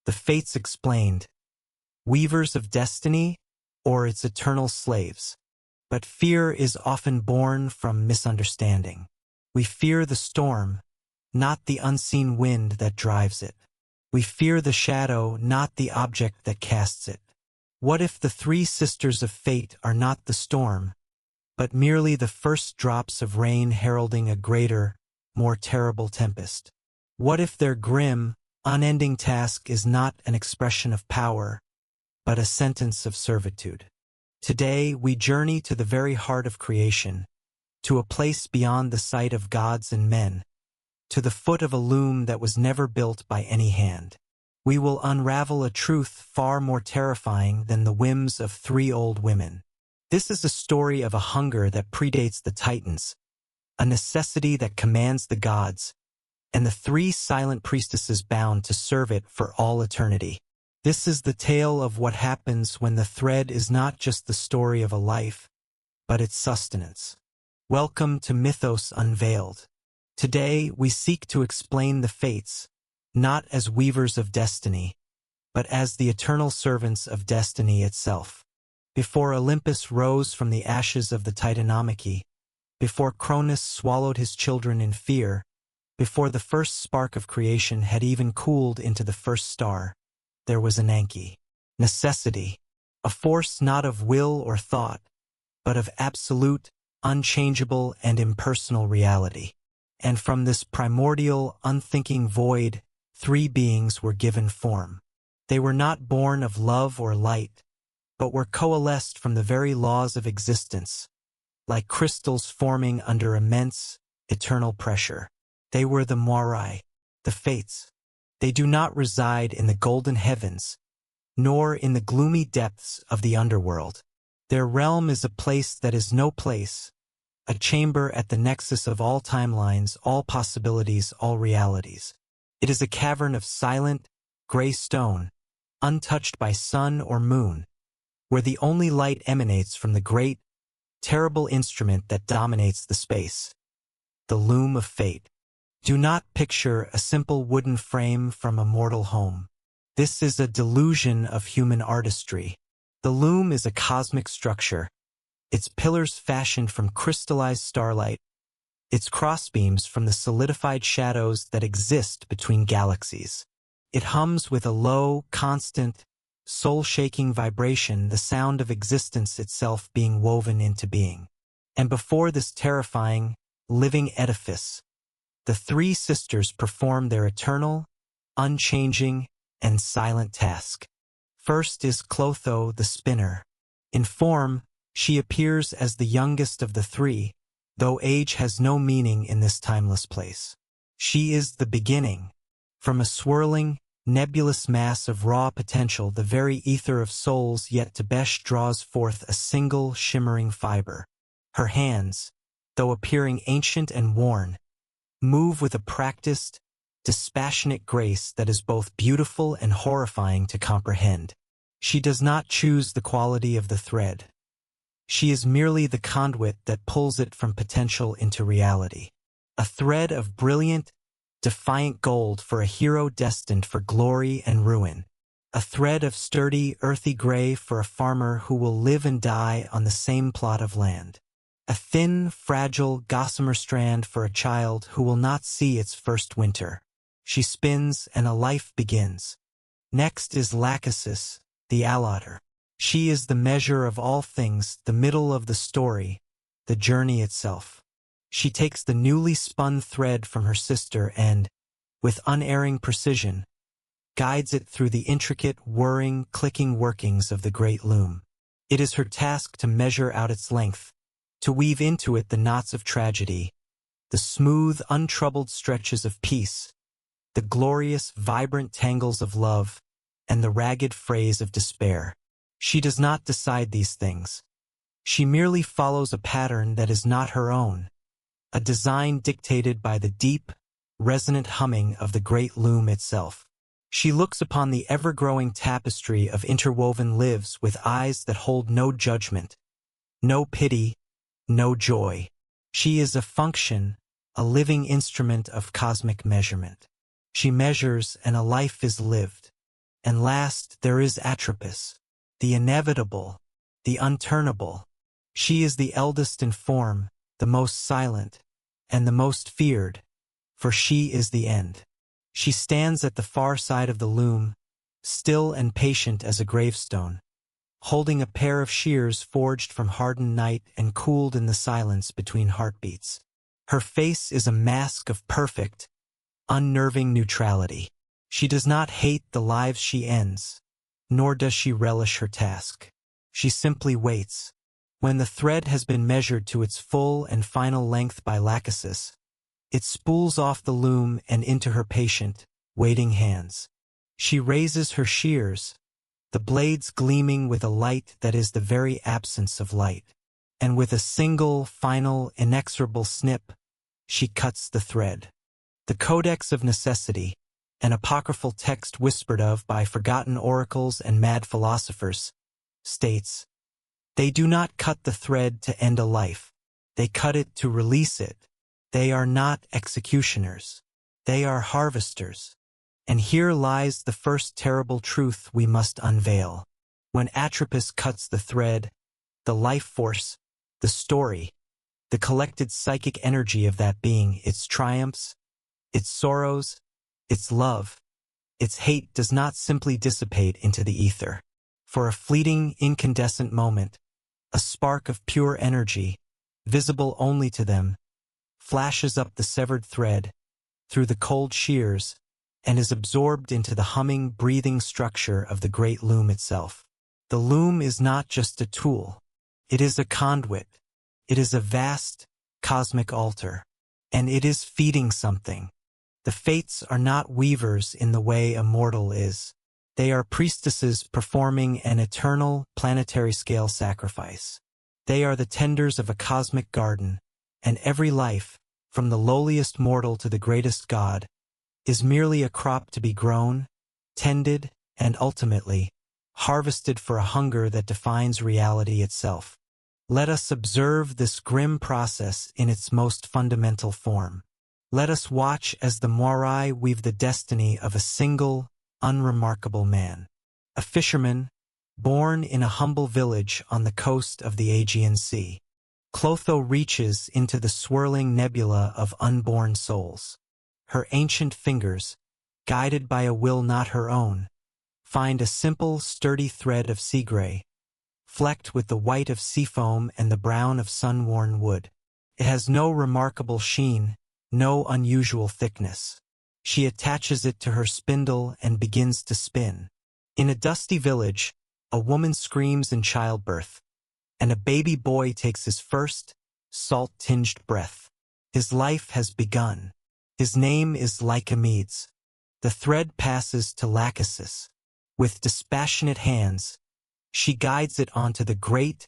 the fates explained, weavers of destiny or its eternal slaves. But fear is often born from misunderstanding. We fear the storm, not the unseen wind that drives it. We fear the shadow, not the object that casts it. What if the three sisters of fate are not the storm, but merely the first drops of rain heralding a greater, more terrible tempest? What if their grim, unending task is not an expression of power, but a sentence of servitude? Today we journey to the very heart of creation, to a place beyond the sight of gods and men, to the foot of a loom that was never built by any hand. We will unravel a truth far more terrifying than the whims of three old women. This is a story of a hunger that predates the Titans, a necessity that commands the gods, and the three silent priestesses bound to serve it for all eternity. This is the tale of what happens when the thread is not just the story of a life, but its sustenance. Welcome to Mythos Unveiled. Today we seek to explain the fates, not as weavers of destiny, but as the eternal servants of destiny itself. Before Olympus rose from the ashes of the Titanomachy, before Cronus swallowed his children in fear, before the first spark of creation had even cooled into the first star, there was Ananke, necessity, a force not of will or thought, but of absolute, unchangeable, and impersonal reality. And from this primordial, unthinking void, three beings were given form. They were not born of love or light, but were coalesced from the very laws of existence, like crystals forming under immense, eternal pressure. They were the Moirai, the Fates. They do not reside in the golden heavens, nor in the gloomy depths of the underworld. Their realm is a place that is no place, a chamber at the nexus of all timelines, all possibilities, all realities. It is a cavern of silent, gray stone, untouched by sun or moon, where the only light emanates from the great, terrible instrument that dominates the space, the loom of fate. Do not picture a simple wooden frame from a mortal home. This is a delusion of human artistry. The loom is a cosmic structure, its pillars fashioned from crystallized starlight, its crossbeams from the solidified shadows that exist between galaxies. It hums with a low, constant, soul-shaking vibration, the sound of existence itself being woven into being. And before this terrifying, living edifice, the three sisters perform their eternal, unchanging, and silent task. First is Clotho the spinner. In form, she appears as the youngest of the three, though age has no meaning in this timeless place. She is the beginning. From a swirling, nebulous mass of raw potential, the very ether of souls yet to besh draws forth a single shimmering fiber. Her hands, though appearing ancient and worn, move with a practiced, dispassionate grace that is both beautiful and horrifying to comprehend. She does not choose the quality of the thread. She is merely the conduit that pulls it from potential into reality. A thread of brilliant, defiant gold for a hero destined for glory and ruin. A thread of sturdy, earthy gray for a farmer who will live and die on the same plot of land. A thin, fragile, gossamer strand for a child who will not see its first winter. She spins and a life begins. Next is Lachesis, the allotter. She is the measure of all things, the middle of the story, the journey itself. She takes the newly spun thread from her sister and, with unerring precision, guides it through the intricate, whirring, clicking workings of the great loom. It is her task to measure out its length, to weave into it the knots of tragedy, the smooth, untroubled stretches of peace, the glorious, vibrant tangles of love, and the ragged frays of despair. She does not decide these things. She merely follows a pattern that is not her own, a design dictated by the deep, resonant humming of the great loom itself. She looks upon the ever-growing tapestry of interwoven lives with eyes that hold no judgment, no pity, no joy. She is a function, a living instrument of cosmic measurement. She measures and a life is lived. And last, there is Atropos, the inevitable, the unturnable. She is the eldest in form, the most silent, and the most feared, for she is the end. She stands at the far side of the loom, still and patient as a gravestone, holding a pair of shears forged from hardened night and cooled in the silence between heartbeats. Her face is a mask of perfect, unnerving neutrality. She does not hate the lives she ends, nor does she relish her task. She simply waits. When the thread has been measured to its full and final length by Lachesis, it spools off the loom and into her patient, waiting hands. She raises her shears, the blades gleaming with a light that is the very absence of light, and with a single, final, inexorable snip, she cuts the thread. The Codex of Necessity, an apocryphal text whispered of by forgotten oracles and mad philosophers, states, "They do not cut the thread to end a life. They cut it to release it. They are not executioners. They are harvesters." And here lies the first terrible truth we must unveil. When Atropos cuts the thread, the life force, the story, the collected psychic energy of that being, its triumphs, its sorrows, its love, its hate does not simply dissipate into the ether. For a fleeting, incandescent moment, a spark of pure energy, visible only to them, flashes up the severed thread, through the cold shears, and is absorbed into the humming, breathing structure of the great loom itself. The loom is not just a tool. It is a conduit. It is a vast, cosmic altar. And it is feeding something. The fates are not weavers in the way a mortal is. They are priestesses performing an eternal, planetary-scale sacrifice. They are the tenders of a cosmic garden, and every life, from the lowliest mortal to the greatest god, is merely a crop to be grown, tended, and ultimately, harvested for a hunger that defines reality itself. Let us observe this grim process in its most fundamental form. Let us watch as the Moirai weave the destiny of a single, unremarkable man. A fisherman, born in a humble village on the coast of the Aegean Sea. Clotho reaches into the swirling nebula of unborn souls. Her ancient fingers, guided by a will not her own, find a simple, sturdy thread of sea gray, flecked with the white of sea foam and the brown of sun-worn wood. It has no remarkable sheen, no unusual thickness. She attaches it to her spindle and begins to spin. In a dusty village, a woman screams in childbirth, and a baby boy takes his first, salt-tinged breath. His life has begun. His name is Lycomedes. The thread passes to Lachesis. With dispassionate hands, she guides it onto the great,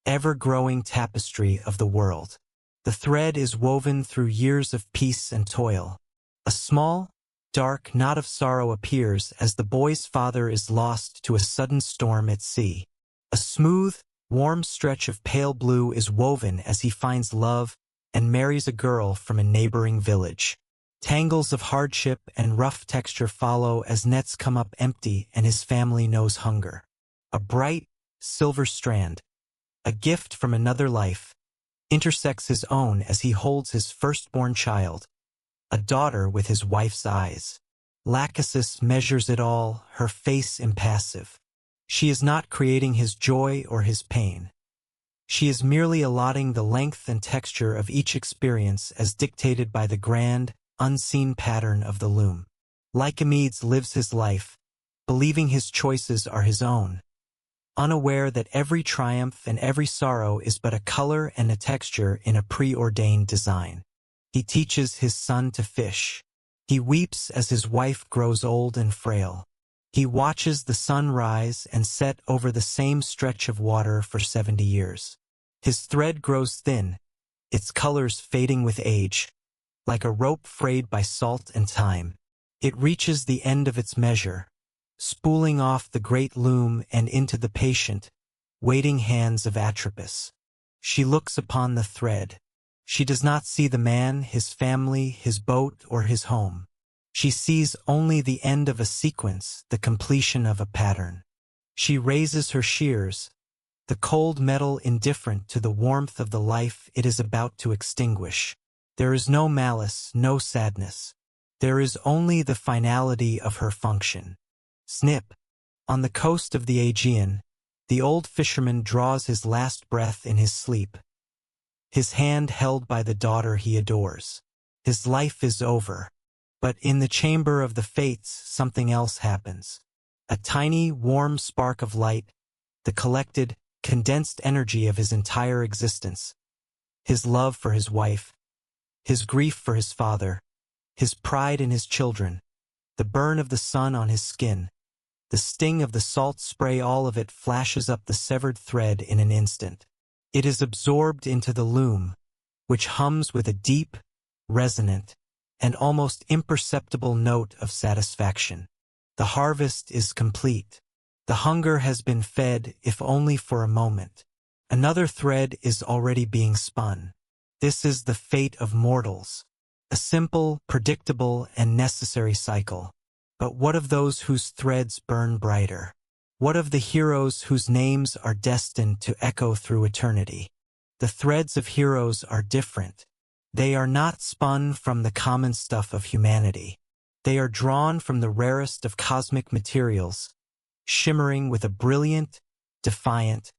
ever-growing tapestry of the world. The thread is woven through years of peace and toil. A small, dark knot of sorrow appears as the boy's father is lost to a sudden storm at sea. A smooth, warm stretch of pale blue is woven as he finds love and marries a girl from a neighboring village. Tangles of hardship and rough texture follow as nets come up empty and his family knows hunger. A bright, silver strand, a gift from another life, intersects his own as he holds his firstborn child, a daughter with his wife's eyes. Lachesis measures it all, her face impassive. She is not creating his joy or his pain. She is merely allotting the length and texture of each experience as dictated by the grand, unseen pattern of the loom. Lycomedes lives his life, believing his choices are his own, unaware that every triumph and every sorrow is but a color and a texture in a preordained design. He teaches his son to fish. He weeps as his wife grows old and frail. He watches the sun rise and set over the same stretch of water for 70 years. His thread grows thin, its colors fading with age, like a rope frayed by salt and time. It reaches the end of its measure, spooling off the great loom and into the patient, waiting hands of Atropos. She looks upon the thread. She does not see the man, his family, his boat, or his home. She sees only the end of a sequence, the completion of a pattern. She raises her shears, the cold metal indifferent to the warmth of the life it is about to extinguish. There is no malice, no sadness. There is only the finality of her function. Snip. On the coast of the Aegean, the old fisherman draws his last breath in his sleep, his hand held by the daughter he adores. His life is over. But in the chamber of the fates, something else happens. A tiny, warm spark of light, the collected, condensed energy of his entire existence. His love for his wife, his grief for his father, his pride in his children, the burn of the sun on his skin, the sting of the salt spray, all of it flashes up the severed thread in an instant. It is absorbed into the loom, which hums with a deep, resonant, and almost imperceptible note of satisfaction. The harvest is complete. The hunger has been fed, if only for a moment. Another thread is already being spun. This is the fate of mortals. A simple, predictable, and necessary cycle. But what of those whose threads burn brighter? What of the heroes whose names are destined to echo through eternity? The threads of heroes are different. They are not spun from the common stuff of humanity. They are drawn from the rarest of cosmic materials, shimmering with a brilliant, defiant,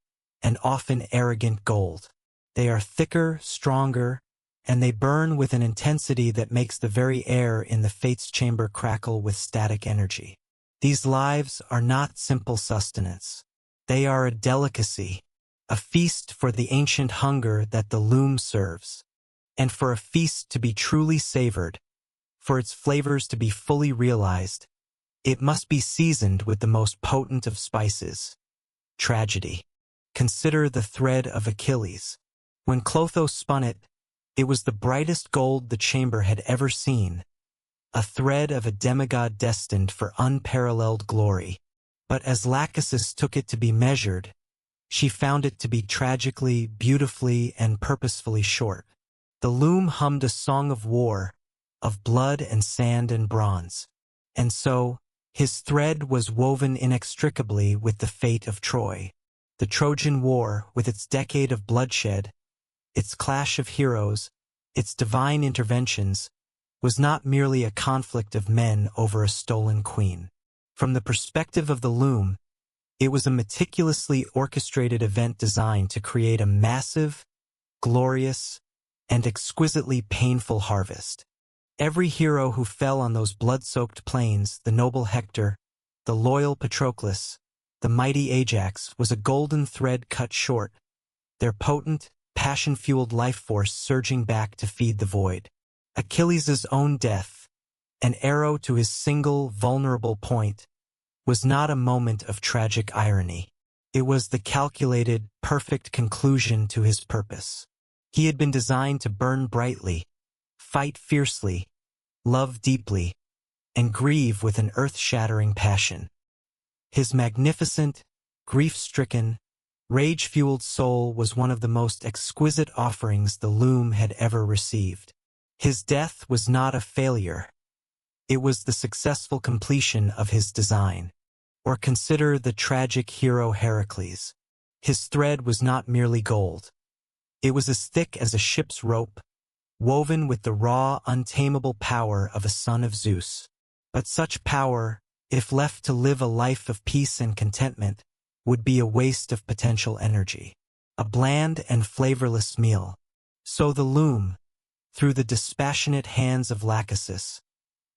and often arrogant gold. They are thicker, stronger, and they burn with an intensity that makes the very air in the fates chamber crackle with static energy. These lives are not simple sustenance. They are a delicacy, a feast for the ancient hunger that the loom serves. And for a feast to be truly savored, for its flavors to be fully realized, it must be seasoned with the most potent of spices, tragedy. Consider the thread of Achilles. When Clotho spun it, it was the brightest gold the chamber had ever seen, a thread of a demigod destined for unparalleled glory. But as Lachesis took it to be measured, she found it to be tragically, beautifully, and purposefully short. The loom hummed a song of war, of blood and sand and bronze. And so, his thread was woven inextricably with the fate of Troy. The Trojan War, with its decade of bloodshed, its clash of heroes, its divine interventions, was not merely a conflict of men over a stolen queen. From the perspective of the loom, it was a meticulously orchestrated event designed to create a massive, glorious, and exquisitely painful harvest. Every hero who fell on those blood-soaked plains, the noble Hector, the loyal Patroclus, the mighty Ajax, was a golden thread cut short, their potent, passion-fueled life force surging back to feed the void. Achilles' own death, an arrow to his single, vulnerable point, was not a moment of tragic irony. It was the calculated, perfect conclusion to his purpose. He had been designed to burn brightly, fight fiercely, love deeply, and grieve with an earth-shattering passion. His magnificent, grief-stricken, rage-fueled soul was one of the most exquisite offerings the loom had ever received. His death was not a failure. It was the successful completion of his design. Or consider the tragic hero Heracles. His thread was not merely gold. It was as thick as a ship's rope, woven with the raw, untamable power of a son of Zeus. But such power, if left to live a life of peace and contentment, would be a waste of potential energy, a bland and flavorless meal. So the loom, through the dispassionate hands of Lachesis,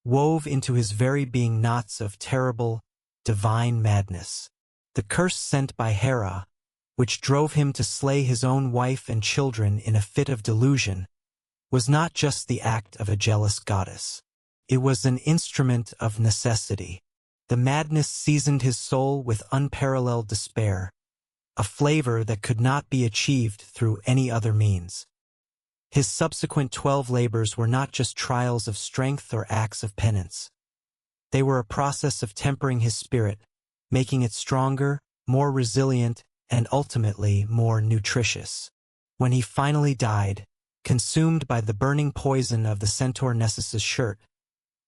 wove into his very being knots of terrible, divine madness. The curse sent by Hera, which drove him to slay his own wife and children in a fit of delusion, was not just the act of a jealous goddess. It was an instrument of necessity. The madness seasoned his soul with unparalleled despair, a flavor that could not be achieved through any other means. His subsequent 12 labors were not just trials of strength or acts of penance. They were a process of tempering his spirit, making it stronger, more resilient, and ultimately more nutritious. When he finally died, consumed by the burning poison of the centaur Nessus' shirt,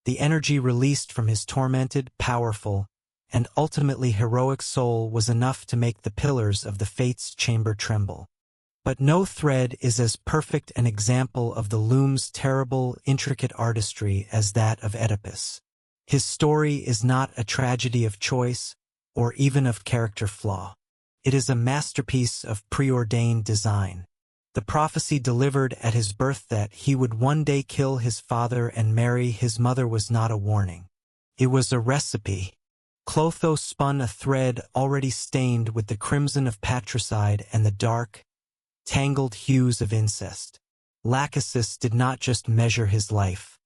The energy released from his tormented, powerful, and ultimately heroic soul was enough to make the pillars of the Fates chamber tremble. But no thread is as perfect an example of the loom's terrible, intricate artistry as that of Oedipus. His story is not a tragedy of choice, or even of character flaw. It is a masterpiece of preordained design. The prophecy delivered at his birth that he would one day kill his father and marry his mother was not a warning. It was a recipe. Clotho spun a thread already stained with the crimson of patricide and the dark, tangled hues of incest. Lachesis did not just measure his life.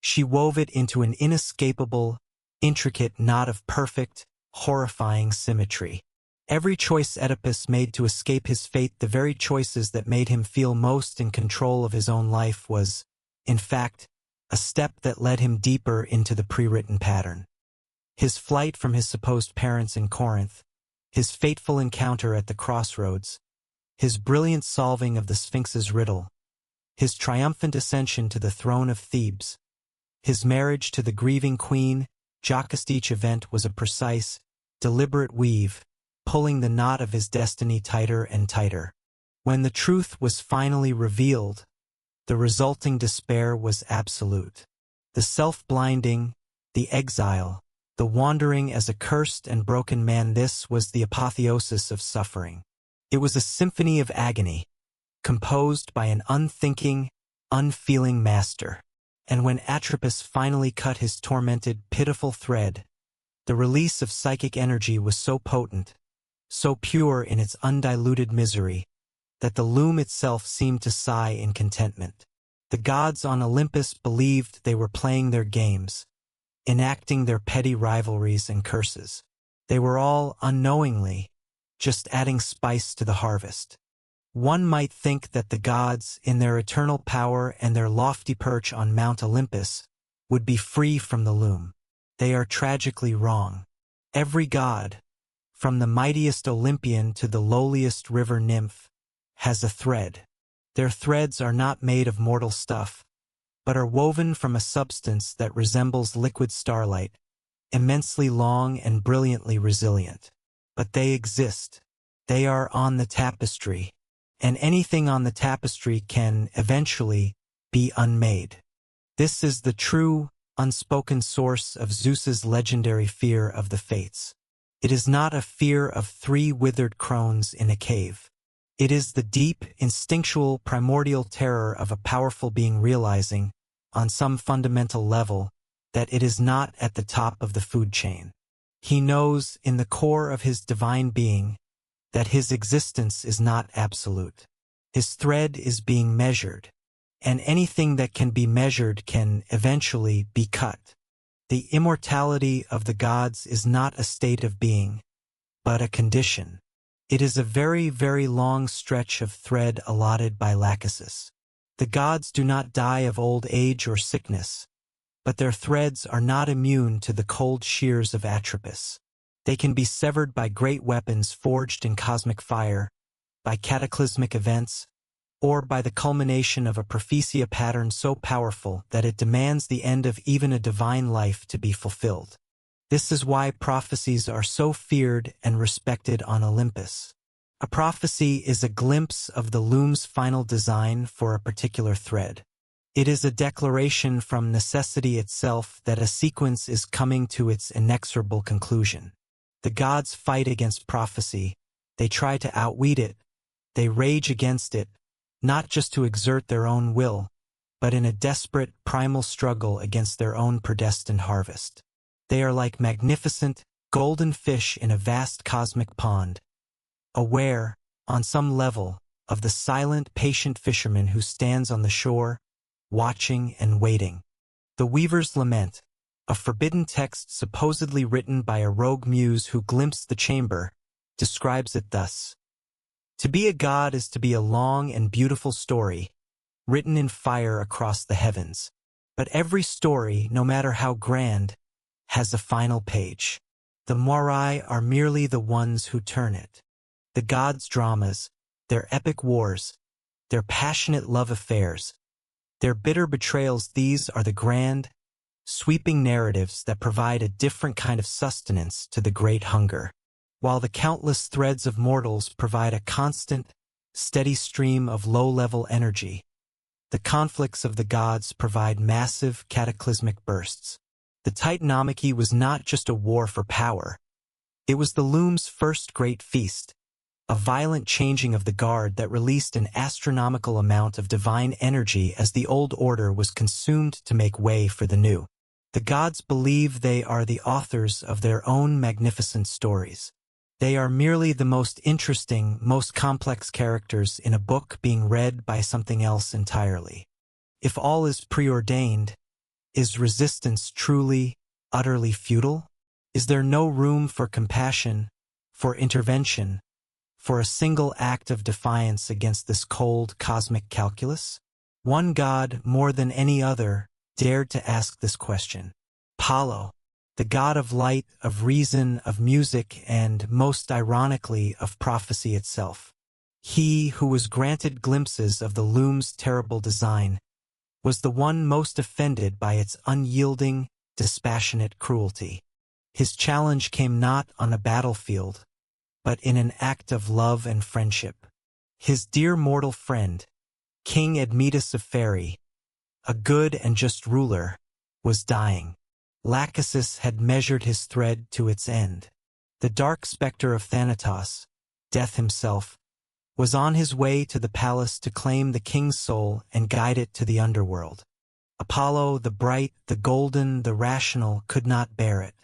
She wove it into an inescapable, intricate knot of perfect, horrifying symmetry. Every choice Oedipus made to escape his fate, the very choices that made him feel most in control of his own life, was, in fact, a step that led him deeper into the pre-written pattern. His flight from his supposed parents in Corinth, his fateful encounter at the crossroads, his brilliant solving of the Sphinx's riddle, his triumphant ascension to the throne of Thebes, his marriage to the grieving queen, just each event was a precise, deliberate weave, pulling the knot of his destiny tighter and tighter. When the truth was finally revealed, the resulting despair was absolute. The self-blinding, the exile, the wandering as a cursed and broken man, this was the apotheosis of suffering. It was a symphony of agony, composed by an unthinking, unfeeling master. And when Atropos finally cut his tormented, pitiful thread, the release of psychic energy was so potent, so pure in its undiluted misery, that the loom itself seemed to sigh in contentment. The gods on Olympus believed they were playing their games, enacting their petty rivalries and curses. They were all, unknowingly, just adding spice to the harvest. One might think that the gods, in their eternal power and their lofty perch on Mount Olympus, would be free from the loom. They are tragically wrong. Every god, from the mightiest Olympian to the lowliest river nymph, has a thread. Their threads are not made of mortal stuff, but are woven from a substance that resembles liquid starlight, immensely long and brilliantly resilient. But they exist. They are on the tapestry, and anything on the tapestry can, eventually, be unmade. This is the true, unspoken source of Zeus's legendary fear of the fates. It is not a fear of three withered crones in a cave. It is the deep, instinctual, primordial terror of a powerful being realizing, on some fundamental level, that it is not at the top of the food chain. He knows, in the core of his divine being, that his existence is not absolute. His thread is being measured, and anything that can be measured can eventually be cut. The immortality of the gods is not a state of being, but a condition. It is a very, very long stretch of thread allotted by Lachesis. The gods do not die of old age or sickness, but their threads are not immune to the cold shears of Atropos. They can be severed by great weapons forged in cosmic fire, by cataclysmic events, or by the culmination of a prophecia pattern so powerful that it demands the end of even a divine life to be fulfilled. This is why prophecies are so feared and respected on Olympus. A prophecy is a glimpse of the loom's final design for a particular thread. It is a declaration from necessity itself that a sequence is coming to its inexorable conclusion. The gods fight against prophecy, they try to outweed it, they rage against it, not just to exert their own will, but in a desperate, primal struggle against their own predestined harvest. They are like magnificent, golden fish in a vast cosmic pond, aware, on some level, of the silent, patient fisherman who stands on the shore, watching and waiting. The Weaver's Lament, a forbidden text supposedly written by a rogue muse who glimpsed the chamber, describes it thus. To be a god is to be a long and beautiful story, written in fire across the heavens. But every story, no matter how grand, has a final page. The Moirai are merely the ones who turn it. The gods' dramas, their epic wars, their passionate love affairs, their bitter betrayals, these are the grand, sweeping narratives that provide a different kind of sustenance to the great hunger. While the countless threads of mortals provide a constant, steady stream of low-level energy, the conflicts of the gods provide massive, cataclysmic bursts. The Titanomachy was not just a war for power. It was the loom's first great feast, a violent changing of the guard that released an astronomical amount of divine energy as the old order was consumed to make way for the new. The gods believe they are the authors of their own magnificent stories. They are merely the most interesting, most complex characters in a book being read by something else entirely. If all is preordained, is resistance truly, utterly futile? Is there no room for compassion, for intervention, for a single act of defiance against this cold cosmic calculus? One god, more than any other, dared to ask this question. Apollo, the god of light, of reason, of music, and, most ironically, of prophecy itself. He who was granted glimpses of the loom's terrible design was the one most offended by its unyielding, dispassionate cruelty. His challenge came not on a battlefield, but in an act of love and friendship. His dear mortal friend, King Admetus of Faerie, a good and just ruler, was dying. Lachesis had measured his thread to its end. The dark specter of Thanatos, Death himself, was on his way to the palace to claim the king's soul and guide it to the underworld. Apollo, the bright, the golden, the rational, could not bear it.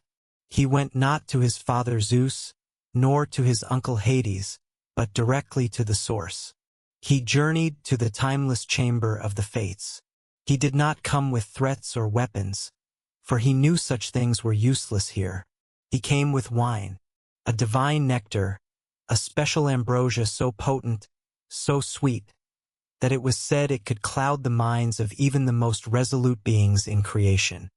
He went not to his father Zeus, nor to his uncle Hades, but directly to the source. He journeyed to the timeless chamber of the fates. He did not come with threats or weapons, for he knew such things were useless here. He came with wine, a divine nectar, a special ambrosia so potent, so sweet, that it was said it could cloud the minds of even the most resolute beings in creation.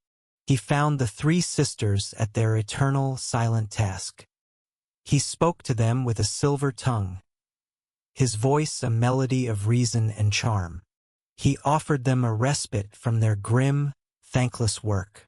He found the three sisters at their eternal, silent task. He spoke to them with a silver tongue, his voice a melody of reason and charm. He offered them a respite from their grim, thankless work.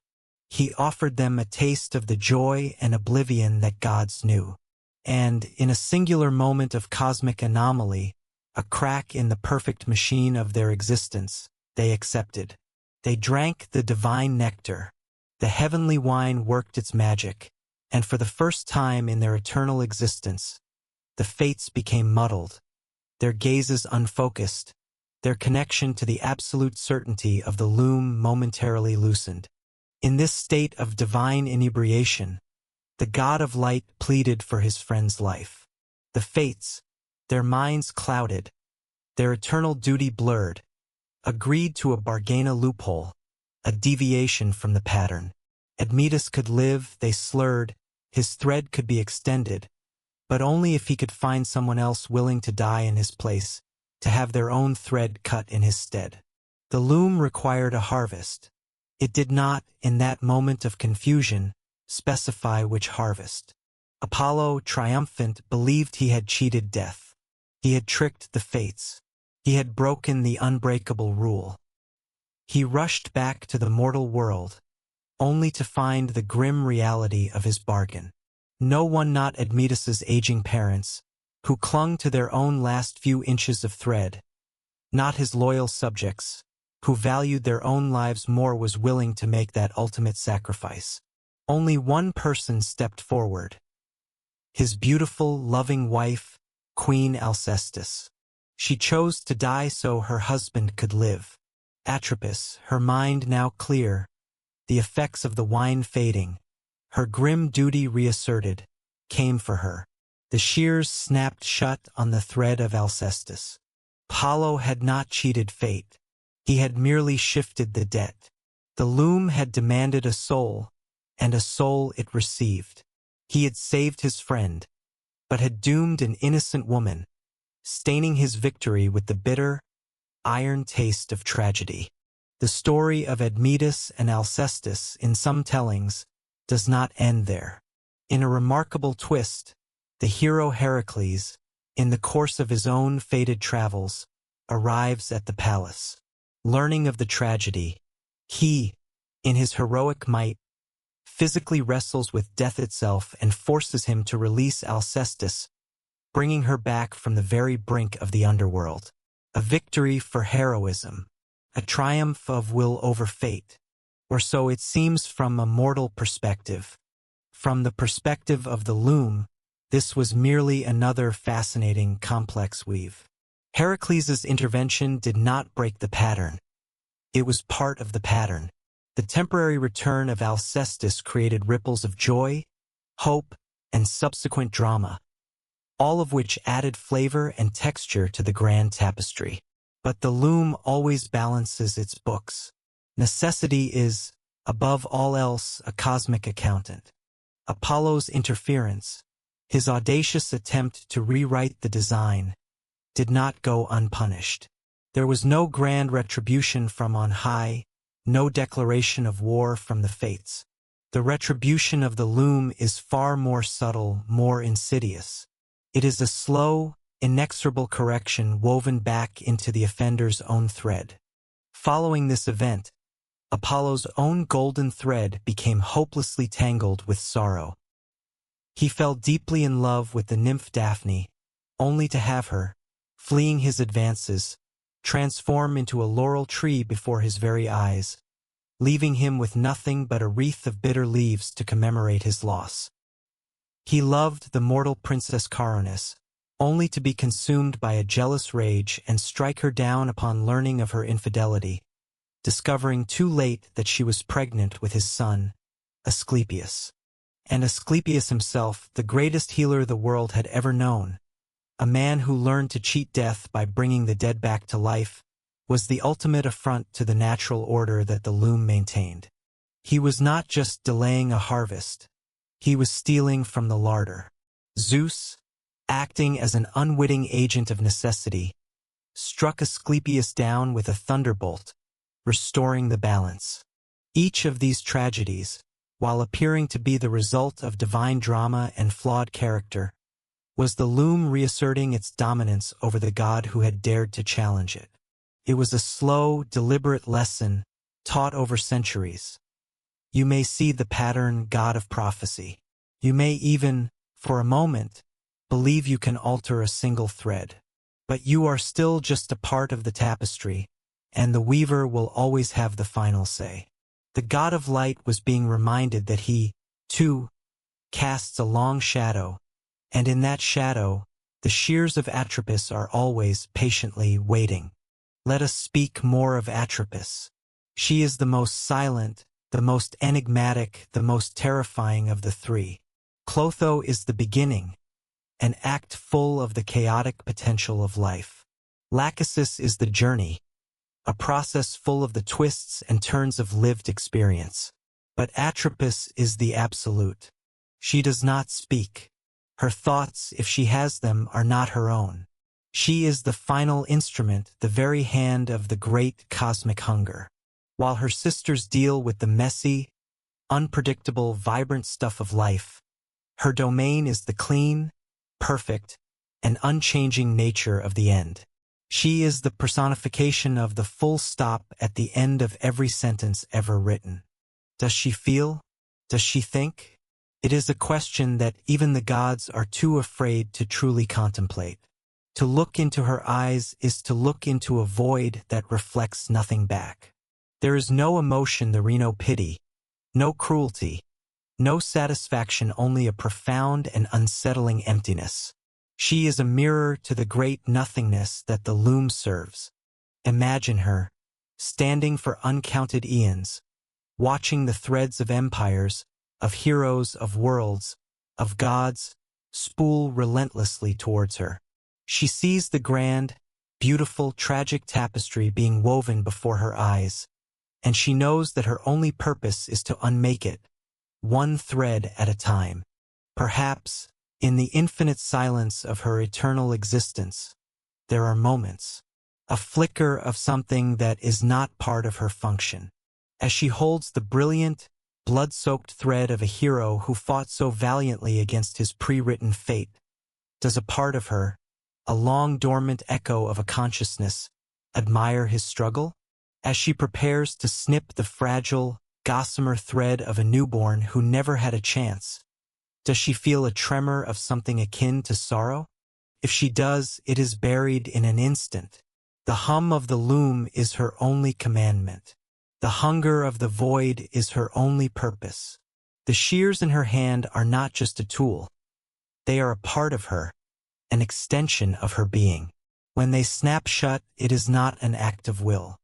He offered them a taste of the joy and oblivion that gods knew. And, in a singular moment of cosmic anomaly, a crack in the perfect machine of their existence, they accepted. They drank the divine nectar. The heavenly wine worked its magic, and for the first time in their eternal existence, the fates became muddled, their gazes unfocused, their connection to the absolute certainty of the loom momentarily loosened. In this state of divine inebriation, the god of light pleaded for his friend's life. The fates, their minds clouded, their eternal duty blurred, agreed to a bargaina loophole, a deviation from the pattern. Admetus could live, they slurred, his thread could be extended, but only if he could find someone else willing to die in his place, to have their own thread cut in his stead. The loom required a harvest. It did not, in that moment of confusion, specify which harvest. Apollo, triumphant, believed he had cheated death. He had tricked the fates. He had broken the unbreakable rule. He rushed back to the mortal world, only to find the grim reality of his bargain. No one, not Admetus's aging parents, who clung to their own last few inches of thread, not his loyal subjects, who valued their own lives more, was willing to make that ultimate sacrifice. Only one person stepped forward. His beautiful, loving wife, Queen Alcestis. She chose to die so her husband could live. Atropos, her mind now clear, the effects of the wine fading, her grim duty reasserted, came for her. The shears snapped shut on the thread of Alcestis. Apollo had not cheated fate. He had merely shifted the debt. The loom had demanded a soul, and a soul it received. He had saved his friend, but had doomed an innocent woman, staining his victory with the bitter, iron taste of tragedy. The story of Admetus and Alcestis, in some tellings, does not end there. In a remarkable twist, the hero Heracles, in the course of his own fated travels, arrives at the palace. Learning of the tragedy, he, in his heroic might, physically wrestles with death itself and forces him to release Alcestis, bringing her back from the very brink of the underworld. A victory for heroism, a triumph of will over fate, or so it seems from a mortal perspective. From the perspective of the loom, this was merely another fascinating, complex weave. Heracles' intervention did not break the pattern. It was part of the pattern. The temporary return of Alcestis created ripples of joy, hope, and subsequent drama, all of which added flavor and texture to the grand tapestry. But the loom always balances its books. Necessity is, above all else, a cosmic accountant. Apollo's interference, his audacious attempt to rewrite the design, did not go unpunished. There was no grand retribution from on high, no declaration of war from the fates. The retribution of the loom is far more subtle, more insidious. It is a slow, inexorable correction woven back into the offender's own thread. Following this event, Apollo's own golden thread became hopelessly tangled with sorrow. He fell deeply in love with the nymph Daphne, only to have her, fleeing his advances, transform into a laurel tree before his very eyes, leaving him with nothing but a wreath of bitter leaves to commemorate his loss. He loved the mortal princess Caronis, only to be consumed by a jealous rage and strike her down upon learning of her infidelity, discovering too late that she was pregnant with his son, Asclepius. And Asclepius himself, the greatest healer the world had ever known, a man who learned to cheat death by bringing the dead back to life, was the ultimate affront to the natural order that the loom maintained. He was not just delaying a harvest, he was stealing from the larder. Zeus, acting as an unwitting agent of necessity, struck Asclepius down with a thunderbolt, restoring the balance. Each of these tragedies, while appearing to be the result of divine drama and flawed character, was the loom reasserting its dominance over the god who had dared to challenge it. It was a slow, deliberate lesson taught over centuries. You may see the pattern, god of prophecy. You may even, for a moment, believe you can alter a single thread. But you are still just a part of the tapestry, and the weaver will always have the final say. The god of light was being reminded that he, too, casts a long shadow, and in that shadow, the shears of Atropos are always patiently waiting. Let us speak more of Atropos. She is the most silent, the most enigmatic, the most terrifying of the three. Clotho is the beginning, an act full of the chaotic potential of life. Lachesis is the journey, a process full of the twists and turns of lived experience. But Atropos is the absolute. She does not speak. Her thoughts, if she has them, are not her own. She is the final instrument, the very hand of the great cosmic hunger. While her sisters deal with the messy, unpredictable, vibrant stuff of life, her domain is the clean, perfect, and unchanging nature of the end. She is the personification of the full stop at the end of every sentence ever written. Does she feel? Does she think? It is a question that even the gods are too afraid to truly contemplate. To look into her eyes is to look into a void that reflects nothing back. There is no emotion, there is no pity, no cruelty, no satisfaction, only a profound and unsettling emptiness. She is a mirror to the great nothingness that the loom serves. Imagine her, standing for uncounted eons, watching the threads of empires, of heroes, of worlds, of gods, spool relentlessly towards her. She sees the grand, beautiful, tragic tapestry being woven before her eyes, and she knows that her only purpose is to unmake it, one thread at a time. Perhaps, in the infinite silence of her eternal existence, there are moments, a flicker of something that is not part of her function. As she holds the brilliant, blood-soaked thread of a hero who fought so valiantly against his pre-written fate, does a part of her, a long-dormant echo of a consciousness, admire his struggle? As she prepares to snip the fragile, gossamer thread of a newborn who never had a chance? Does she feel a tremor of something akin to sorrow? If she does, it is buried in an instant. The hum of the loom is her only commandment. The hunger of the void is her only purpose. The shears in her hand are not just a tool. They are a part of her, an extension of her being. When they snap shut, it is not an act of will.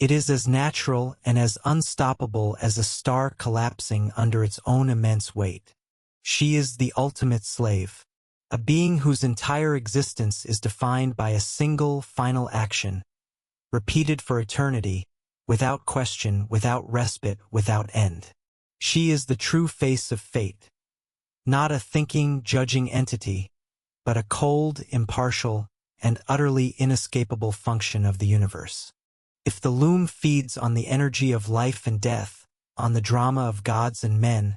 It is as natural and as unstoppable as a star collapsing under its own immense weight. She is the ultimate slave, a being whose entire existence is defined by a single final action, repeated for eternity, without question, without respite, without end. She is the true face of fate, not a thinking, judging entity, but a cold, impartial, and utterly inescapable function of the universe. If the loom feeds on the energy of life and death, on the drama of gods and men,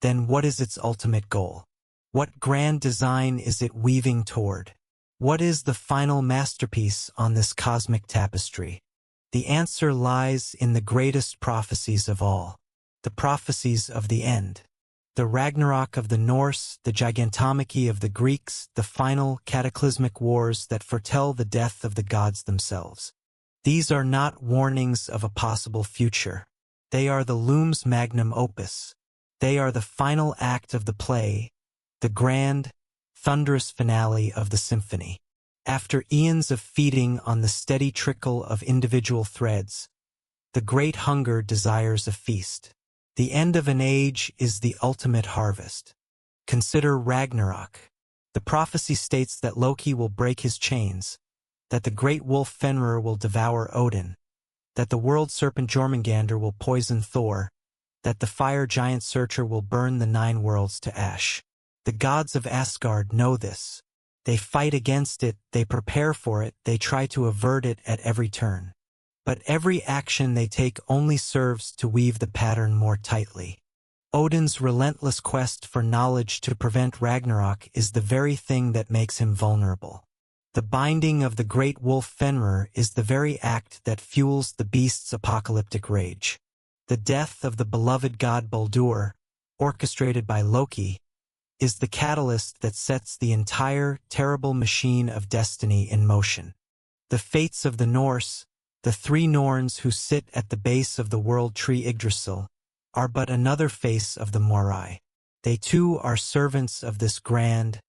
then what is its ultimate goal? What grand design is it weaving toward? What is the final masterpiece on this cosmic tapestry? The answer lies in the greatest prophecies of all, the prophecies of the end. The Ragnarok of the Norse, the gigantomachy of the Greeks, the final cataclysmic wars that foretell the death of the gods themselves. These are not warnings of a possible future. They are the loom's magnum opus. They are the final act of the play, the grand, thunderous finale of the symphony. After eons of feeding on the steady trickle of individual threads, the great hunger desires a feast. The end of an age is the ultimate harvest. Consider Ragnarok. The prophecy states that Loki will break his chains, that the great wolf Fenrir will devour Odin, that the world serpent Jormungandr will poison Thor, that the fire giant Surtur will burn the 9 worlds to ash. The gods of Asgard know this. They fight against it, they prepare for it, they try to avert it at every turn. But every action they take only serves to weave the pattern more tightly. Odin's relentless quest for knowledge to prevent Ragnarok is the very thing that makes him vulnerable. The binding of the great wolf Fenrir is the very act that fuels the beast's apocalyptic rage. The death of the beloved god Baldur, orchestrated by Loki, is the catalyst that sets the entire terrible machine of destiny in motion. The fates of the Norse, the 3 Norns who sit at the base of the world tree Yggdrasil, are but another face of the Moirai. They too are servants of this grand,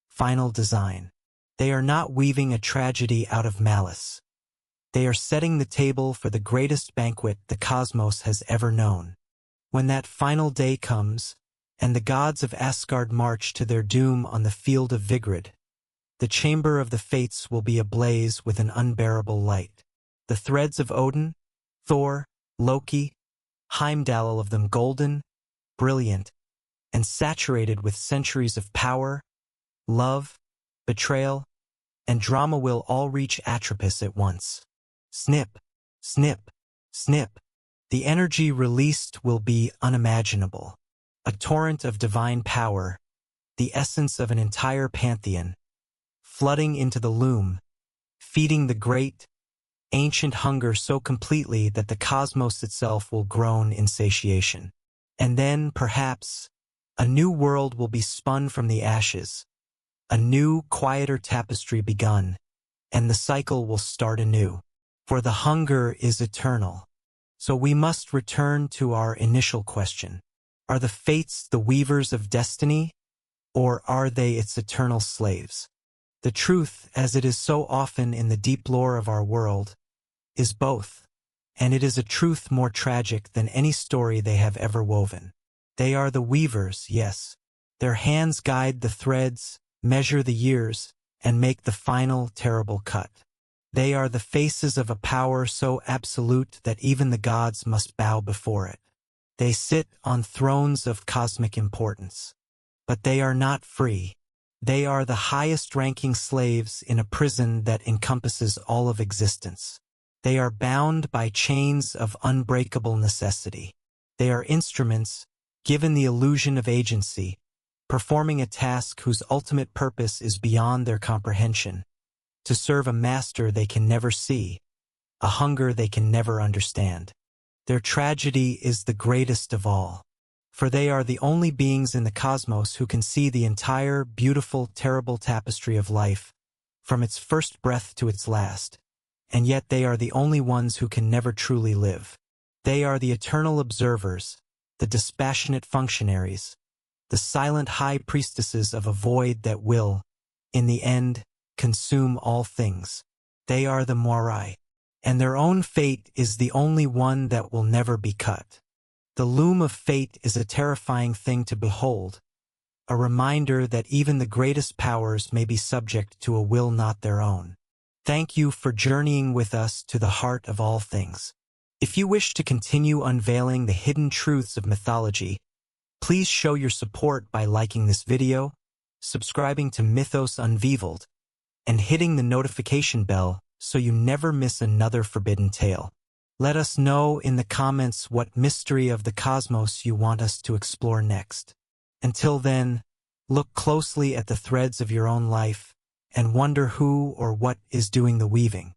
final design. They are not weaving a tragedy out of malice. They are setting the table for the greatest banquet the cosmos has ever known. When that final day comes, and the gods of Asgard march to their doom on the field of Vigrid, the chamber of the fates will be ablaze with an unbearable light. The threads of Odin, Thor, Loki, Heimdall, all of them golden, brilliant, and saturated with centuries of power, love, betrayal, and drama will all reach Atropos at once. Snip, snip, snip. The energy released will be unimaginable. A torrent of divine power, the essence of an entire pantheon, flooding into the loom, feeding the great, ancient hunger so completely that the cosmos itself will groan in satiation. And then, perhaps, a new world will be spun from the ashes, a new, quieter tapestry begun, and the cycle will start anew. For the hunger is eternal. So we must return to our initial question. Are the fates the weavers of destiny, or are they its eternal slaves? The truth, as it is so often in the deep lore of our world, is both, and it is a truth more tragic than any story they have ever woven. They are the weavers, yes. Their hands guide the threads, measure the years, and make the final terrible cut. They are the faces of a power so absolute that even the gods must bow before it. They sit on thrones of cosmic importance. But they are not free. They are the highest-ranking slaves in a prison that encompasses all of existence. They are bound by chains of unbreakable necessity. They are instruments, given the illusion of agency, performing a task whose ultimate purpose is beyond their comprehension, to serve a master they can never see, a hunger they can never understand. Their tragedy is the greatest of all, for they are the only beings in the cosmos who can see the entire beautiful, terrible tapestry of life, from its first breath to its last, and yet they are the only ones who can never truly live. They are the eternal observers, the dispassionate functionaries, the silent high priestesses of a void that will, in the end, consume all things. They are the Moirai, and their own fate is the only one that will never be cut. The loom of fate is a terrifying thing to behold, a reminder that even the greatest powers may be subject to a will not their own. Thank you for journeying with us to the heart of all things. If you wish to continue unveiling the hidden truths of mythology, please show your support by liking this video, subscribing to Mythos Unveiled, and hitting the notification bell so you never miss another forbidden tale. Let us know in the comments what mystery of the cosmos you want us to explore next. Until then, look closely at the threads of your own life and wonder who or what is doing the weaving.